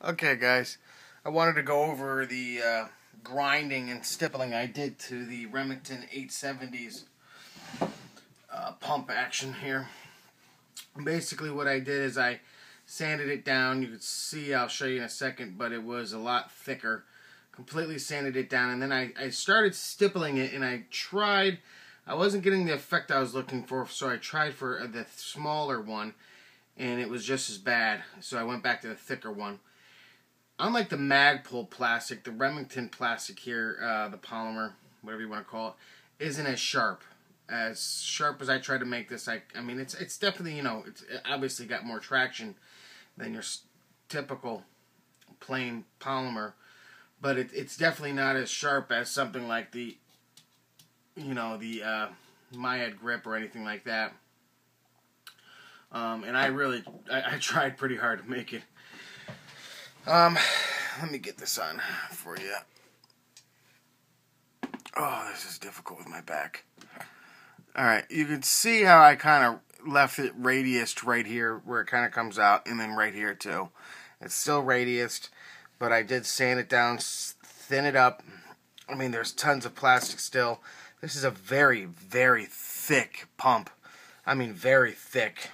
Okay, guys, I wanted to go over the grinding and stippling I did to the Remington 870s pump action here. Basically, what I did is I sanded it down. You can see, I'll show you in a second, but it was a lot thicker. Completely sanded it down, and then I started stippling it, and I wasn't getting the effect I was looking for, so I tried for the smaller one, and it was just as bad. So I went back to the thicker one. Unlike the Magpul plastic, the Remington plastic here, the polymer, whatever you want to call it, isn't as sharp. As sharp as I tried to make this, I mean, it's definitely, it's obviously got more traction than your typical plain polymer, but it's definitely not as sharp as something like the, the Myad grip or anything like that. And I tried pretty hard to make it. Let me get this on for you. Oh, this is difficult with my back. Alright, you can see how I kind of left it radiused right here, where it kind of comes out, and then right here too. It's still radiused, but I did sand it down, thin it up. I mean, there's tons of plastic still. This is a very, very thick pump. I mean, very thick.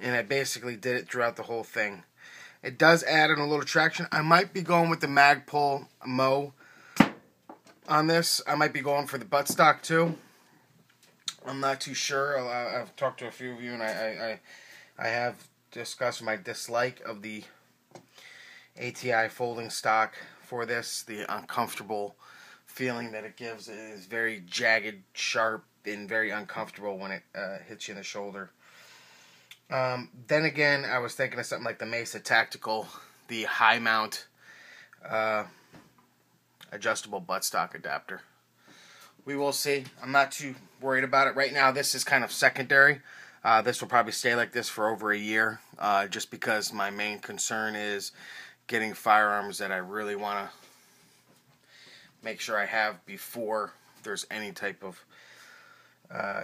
And I basically did it throughout the whole thing. It does add in a little traction. I might be going with the Magpul Mo on this. I might be going for the buttstock too. I'm not too sure. I've talked to a few of you, and I have discussed my dislike of the ATI folding stock for this. The uncomfortable feeling that it gives. It is very jagged, sharp, and very uncomfortable when it hits you in the shoulder. Then again, I was thinking of something like the Mesa Tactical, the high mount adjustable buttstock adapter. We will see. I'm not too worried about it right now. This is kind of secondary. This will probably stay like this for over a year, just because my main concern is getting firearms that I really want to make sure I have before there's any type of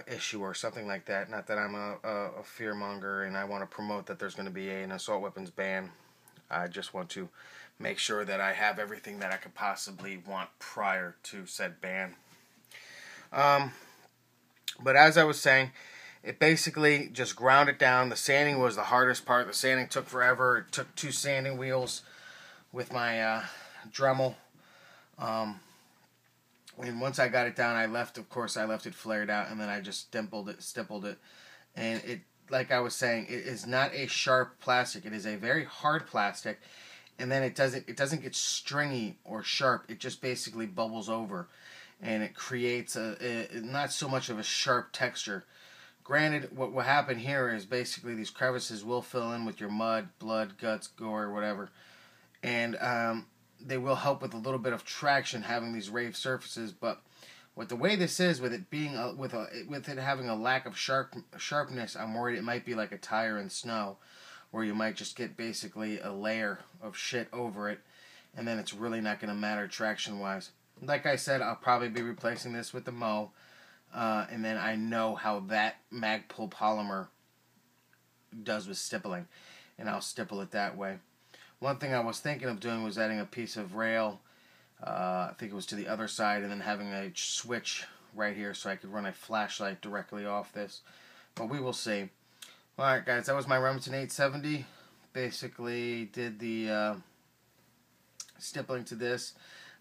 issue or something like that. Not that I'm a fearmonger and I want to promote that there's going to be an assault weapons ban. I just want to make sure that I have everything that I could possibly want prior to said ban. But as I was saying, it basically just ground it down. The sanding was the hardest part. The sanding took forever. It took 2 sanding wheels with my Dremel. And once I got it down, I left it flared out, and then I just stippled it. And it, like I was saying, it is not a sharp plastic. It is a very hard plastic, and then it doesn't get stringy or sharp. It just basically bubbles over, and it creates not so much of a sharp texture. Granted, what will happen here is basically these crevices will fill in with your mud, blood, guts, gore, whatever, and they will help with a little bit of traction having these raved surfaces. But with the way this is, with it being with it having a lack of sharpness, I'm worried it might be like a tire in snow, where you might just get basically a layer of shit over it, and then it's really not going to matter traction wise. Like I said, I'll probably be replacing this with the Mo, and then I know how that Magpul polymer does with stippling, and I'll stipple it that way. One thing I was thinking of doing was adding a piece of rail, I think it was to the other side, and then having a switch right here so I could run a flashlight directly off this. But we will see. Alright guys, that was my Remington 870. Basically did the stippling to this.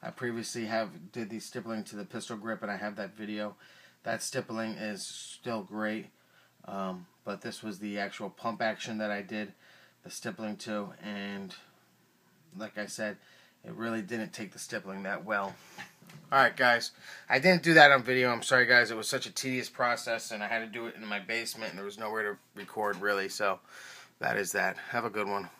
I previously did the stippling to the pistol grip, and I have that video. That stippling is still great, but this was the actual pump action that I did the stippling to, and like I said, it really didn't take the stippling that well. Alright guys, I didn't do that on video. I'm sorry guys, it was such a tedious process, and I had to do it in my basement, and there was nowhere to record really, so that is that. Have a good one.